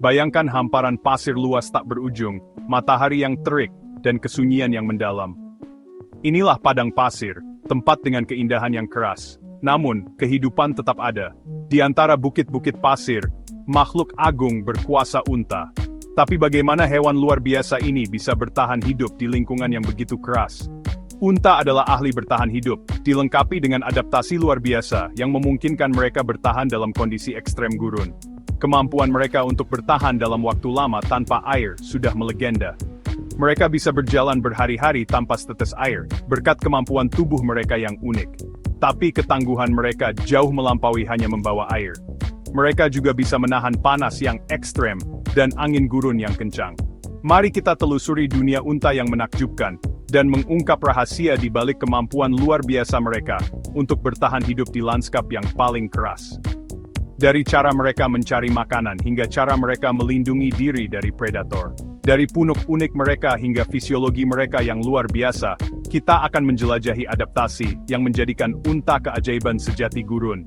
Bayangkan hamparan pasir luas tak berujung, matahari yang terik, dan kesunyian yang mendalam. Inilah padang pasir, tempat dengan keindahan yang keras. Namun, kehidupan tetap ada. Di antara bukit-bukit pasir, makhluk agung berkuasa unta. Tapi bagaimana hewan luar biasa ini bisa bertahan hidup di lingkungan yang begitu keras? Unta adalah ahli bertahan hidup, dilengkapi dengan adaptasi luar biasa yang memungkinkan mereka bertahan dalam kondisi ekstrem gurun. Kemampuan mereka untuk bertahan dalam waktu lama tanpa air sudah melegenda. Mereka bisa berjalan berhari-hari tanpa setetes air, berkat kemampuan tubuh mereka yang unik. Tapi ketangguhan mereka jauh melampaui hanya membawa air. Mereka juga bisa menahan panas yang ekstrem dan angin gurun yang kencang. Mari kita telusuri dunia unta yang menakjubkan, dan mengungkap rahasia di balik kemampuan luar biasa mereka untuk bertahan hidup di lanskap yang paling keras. Dari cara mereka mencari makanan hingga cara mereka melindungi diri dari predator. Dari punuk unik mereka hingga fisiologi mereka yang luar biasa, kita akan menjelajahi adaptasi yang menjadikan unta keajaiban sejati gurun.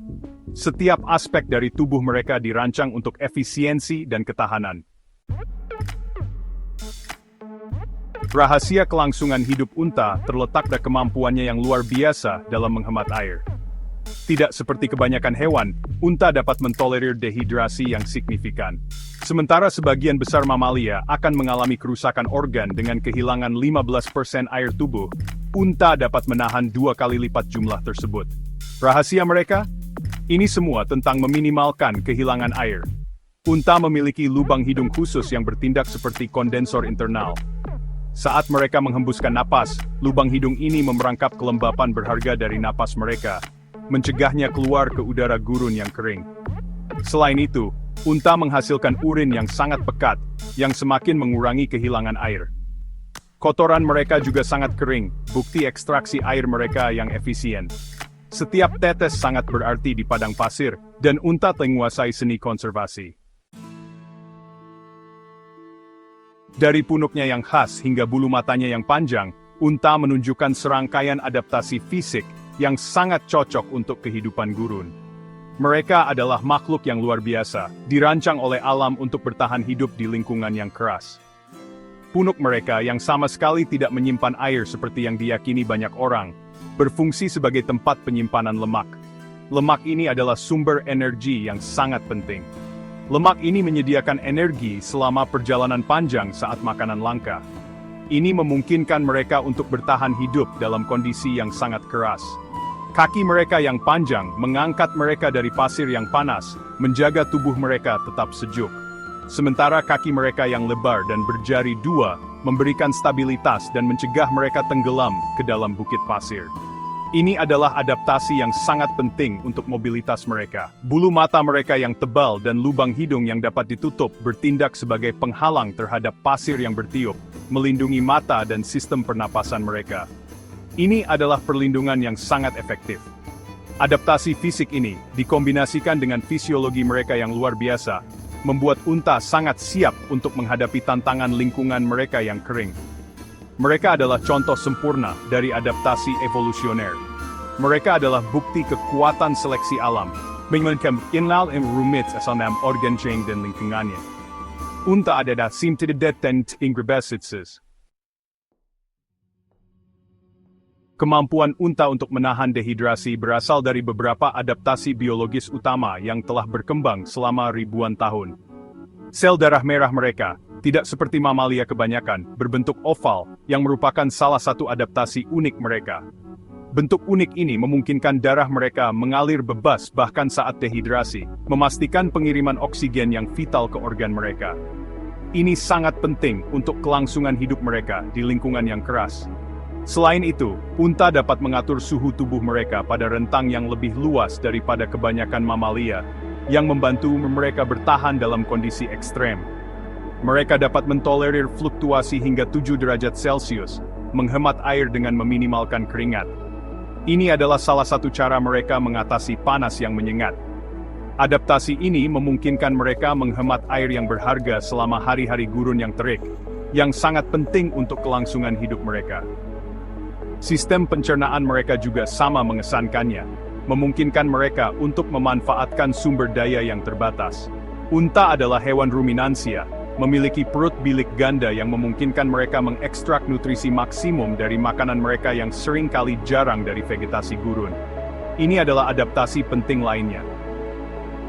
Setiap aspek dari tubuh mereka dirancang untuk efisiensi dan ketahanan. Rahasia kelangsungan hidup unta terletak pada kemampuannya yang luar biasa dalam menghemat air. Tidak seperti kebanyakan hewan, unta dapat mentolerir dehidrasi yang signifikan. Sementara sebagian besar mamalia akan mengalami kerusakan organ dengan kehilangan 15% air tubuh, unta dapat menahan 2 kali lipat jumlah tersebut. Rahasia mereka? Ini semua tentang meminimalkan kehilangan air. Unta memiliki lubang hidung khusus yang bertindak seperti kondensor internal. Saat mereka menghembuskan napas, lubang hidung ini memerangkap kelembapan berharga dari napas mereka, mencegahnya keluar ke udara gurun yang kering. Selain itu, unta menghasilkan urin yang sangat pekat, yang semakin mengurangi kehilangan air. Kotoran mereka juga sangat kering, bukti ekstraksi air mereka yang efisien. Setiap tetes sangat berarti di padang pasir, dan unta menguasai seni konservasi. Dari punuknya yang khas hingga bulu matanya yang panjang, unta menunjukkan serangkaian adaptasi fisik yang sangat cocok untuk kehidupan gurun. Mereka adalah makhluk yang luar biasa, dirancang oleh alam untuk bertahan hidup di lingkungan yang keras. Punuk mereka yang sama sekali tidak menyimpan air seperti yang diyakini banyak orang, berfungsi sebagai tempat penyimpanan lemak. Lemak ini adalah sumber energi yang sangat penting. Lemak ini menyediakan energi selama perjalanan panjang saat makanan langka. Ini memungkinkan mereka untuk bertahan hidup dalam kondisi yang sangat keras. Kaki mereka yang panjang mengangkat mereka dari pasir yang panas, menjaga tubuh mereka tetap sejuk. Sementara kaki mereka yang lebar dan berjari 2 memberikan stabilitas dan mencegah mereka tenggelam ke dalam bukit pasir. Ini adalah adaptasi yang sangat penting untuk mobilitas mereka. Bulu mata mereka yang tebal dan lubang hidung yang dapat ditutup bertindak sebagai penghalang terhadap pasir yang bertiup, melindungi mata dan sistem pernapasan mereka. Ini adalah perlindungan yang sangat efektif. Adaptasi fisik ini, dikombinasikan dengan fisiologi mereka yang luar biasa, membuat unta sangat siap untuk menghadapi tantangan lingkungan mereka yang kering. Mereka adalah contoh sempurna dari adaptasi evolusioner. Mereka adalah bukti kekuatan seleksi alam, mengenai inal dan rumit asal organ ceng dan lingkungannya. Unta adalah tidak dan ingredients. Kemampuan unta untuk menahan dehidrasi berasal dari beberapa adaptasi biologis utama yang telah berkembang selama ribuan tahun. Sel darah merah mereka, tidak seperti mamalia kebanyakan, berbentuk oval, yang merupakan salah satu adaptasi unik mereka. Bentuk unik ini memungkinkan darah mereka mengalir bebas bahkan saat dehidrasi, memastikan pengiriman oksigen yang vital ke organ mereka. Ini sangat penting untuk kelangsungan hidup mereka di lingkungan yang keras. Selain itu, unta dapat mengatur suhu tubuh mereka pada rentang yang lebih luas daripada kebanyakan mamalia, yang membantu mereka bertahan dalam kondisi ekstrem. Mereka dapat mentolerir fluktuasi hingga 7 derajat Celcius, menghemat air dengan meminimalkan keringat. Ini adalah salah satu cara mereka mengatasi panas yang menyengat. Adaptasi ini memungkinkan mereka menghemat air yang berharga selama hari-hari gurun yang terik, yang sangat penting untuk kelangsungan hidup mereka. Sistem pencernaan mereka juga sama mengesankannya, memungkinkan mereka untuk memanfaatkan sumber daya yang terbatas. Unta adalah hewan ruminansia, memiliki perut bilik ganda yang memungkinkan mereka mengekstrak nutrisi maksimum dari makanan mereka yang seringkali jarang dari vegetasi gurun. Ini adalah adaptasi penting lainnya.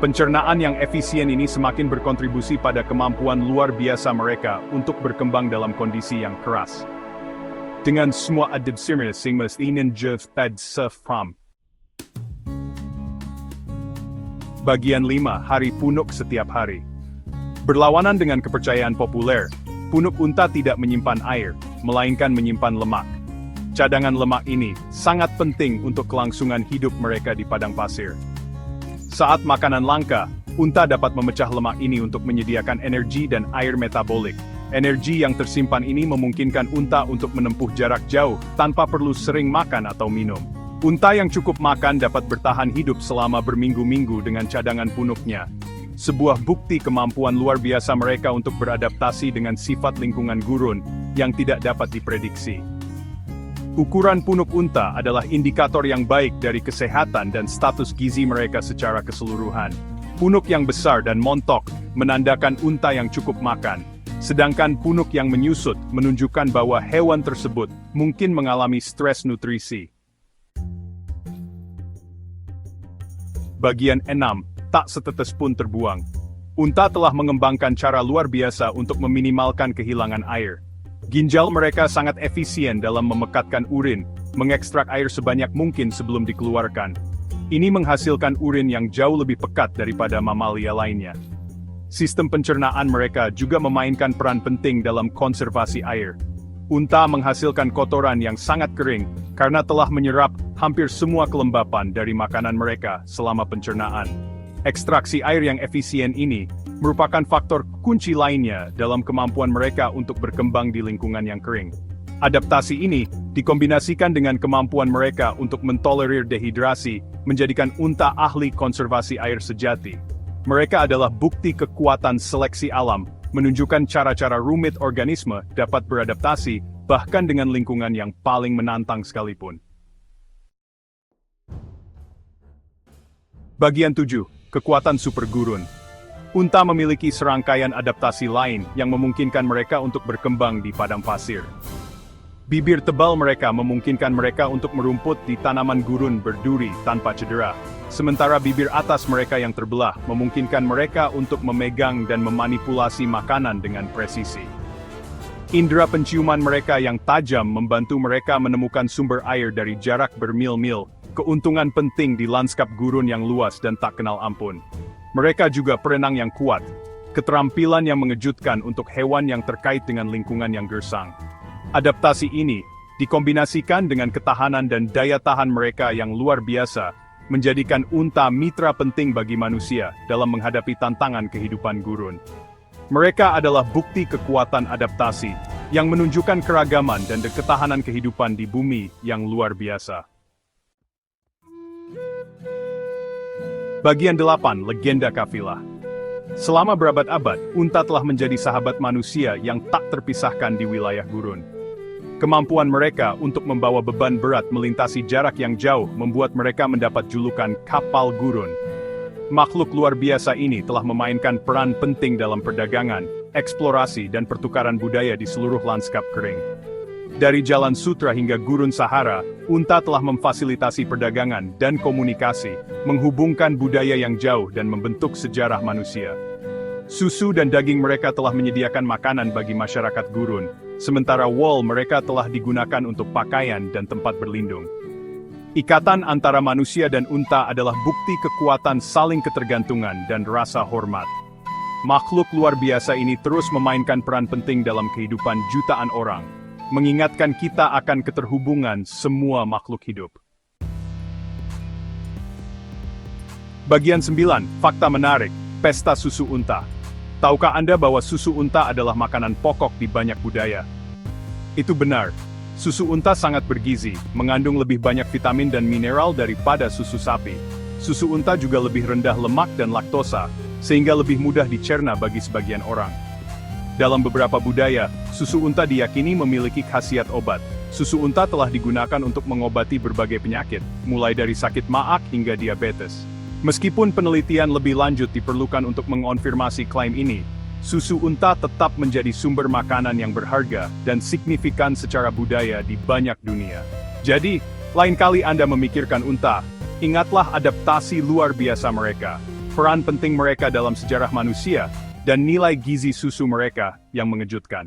Pencernaan yang efisien ini semakin berkontribusi pada kemampuan luar biasa mereka untuk berkembang dalam kondisi yang keras. Dengan semua adaptasi sing mestinya pad pam. Bagian 5. Hari punuk setiap hari. Berlawanan dengan kepercayaan populer, punuk unta tidak menyimpan air, melainkan menyimpan lemak. Cadangan lemak ini sangat penting untuk kelangsungan hidup mereka di padang pasir. Saat makanan langka, unta dapat memecah lemak ini untuk menyediakan energi dan air metabolik. Energi yang tersimpan ini memungkinkan unta untuk menempuh jarak jauh tanpa perlu sering makan atau minum. Unta yang cukup makan dapat bertahan hidup selama berminggu-minggu dengan cadangan punuknya. Sebuah bukti kemampuan luar biasa mereka untuk beradaptasi dengan sifat lingkungan gurun yang tidak dapat diprediksi. Ukuran punuk unta adalah indikator yang baik dari kesehatan dan status gizi mereka secara keseluruhan. Punuk yang besar dan montok menandakan unta yang cukup makan, sedangkan punuk yang menyusut menunjukkan bahwa hewan tersebut mungkin mengalami stres nutrisi. Bagian 6. Tak setetes pun terbuang. Unta telah mengembangkan cara luar biasa untuk meminimalkan kehilangan air. Ginjal mereka sangat efisien dalam memekatkan urin, mengekstrak air sebanyak mungkin sebelum dikeluarkan. Ini menghasilkan urin yang jauh lebih pekat daripada mamalia lainnya. Sistem pencernaan mereka juga memainkan peran penting dalam konservasi air. Unta menghasilkan kotoran yang sangat kering, karena telah menyerap hampir semua kelembapan dari makanan mereka selama pencernaan. Ekstraksi air yang efisien ini merupakan faktor kunci lainnya dalam kemampuan mereka untuk berkembang di lingkungan yang kering. Adaptasi ini dikombinasikan dengan kemampuan mereka untuk mentolerir dehidrasi, menjadikan unta ahli konservasi air sejati. Mereka adalah bukti kekuatan seleksi alam, menunjukkan cara-cara rumit organisme dapat beradaptasi, bahkan dengan lingkungan yang paling menantang sekalipun. Bagian 7. Kekuatan super gurun. Unta memiliki serangkaian adaptasi lain yang memungkinkan mereka untuk berkembang di padang pasir. Bibir tebal mereka memungkinkan mereka untuk merumput di tanaman gurun berduri tanpa cedera, sementara bibir atas mereka yang terbelah memungkinkan mereka untuk memegang dan memanipulasi makanan dengan presisi. Indera penciuman mereka yang tajam membantu mereka menemukan sumber air dari jarak bermil-mil, keuntungan penting di lanskap gurun yang luas dan tak kenal ampun. Mereka juga perenang yang kuat, keterampilan yang mengejutkan untuk hewan yang terkait dengan lingkungan yang gersang. Adaptasi ini dikombinasikan dengan ketahanan dan daya tahan mereka yang luar biasa, menjadikan unta mitra penting bagi manusia dalam menghadapi tantangan kehidupan gurun. Mereka adalah bukti kekuatan adaptasi yang menunjukkan keragaman dan ketahanan kehidupan di bumi yang luar biasa. Bagian 8. Legenda kafilah. Selama berabad-abad, unta telah menjadi sahabat manusia yang tak terpisahkan di wilayah gurun. Kemampuan mereka untuk membawa beban berat melintasi jarak yang jauh membuat mereka mendapat julukan kapal gurun. Makhluk luar biasa ini telah memainkan peran penting dalam perdagangan, eksplorasi dan pertukaran budaya di seluruh lanskap kering. Dari Jalan Sutra hingga Gurun Sahara, unta telah memfasilitasi perdagangan dan komunikasi, menghubungkan budaya yang jauh dan membentuk sejarah manusia. Susu dan daging mereka telah menyediakan makanan bagi masyarakat gurun, sementara wool mereka telah digunakan untuk pakaian dan tempat berlindung. Ikatan antara manusia dan unta adalah bukti kekuatan saling ketergantungan dan rasa hormat. Makhluk luar biasa ini terus memainkan peran penting dalam kehidupan jutaan orang, mengingatkan kita akan keterhubungan semua makhluk hidup. Bagian 9. Fakta menarik, pesta susu unta. Tahukah Anda bahwa susu unta adalah makanan pokok di banyak budaya? Itu benar. Susu unta sangat bergizi, mengandung lebih banyak vitamin dan mineral daripada susu sapi. Susu unta juga lebih rendah lemak dan laktosa, sehingga lebih mudah dicerna bagi sebagian orang. Dalam beberapa budaya, susu unta diyakini memiliki khasiat obat. Susu unta telah digunakan untuk mengobati berbagai penyakit, mulai dari sakit maag hingga diabetes. Meskipun penelitian lebih lanjut diperlukan untuk mengonfirmasi klaim ini, susu unta tetap menjadi sumber makanan yang berharga dan signifikan secara budaya di banyak dunia. Jadi, lain kali Anda memikirkan unta, ingatlah adaptasi luar biasa mereka, peran penting mereka dalam sejarah manusia, dan nilai gizi susu mereka yang mengejutkan.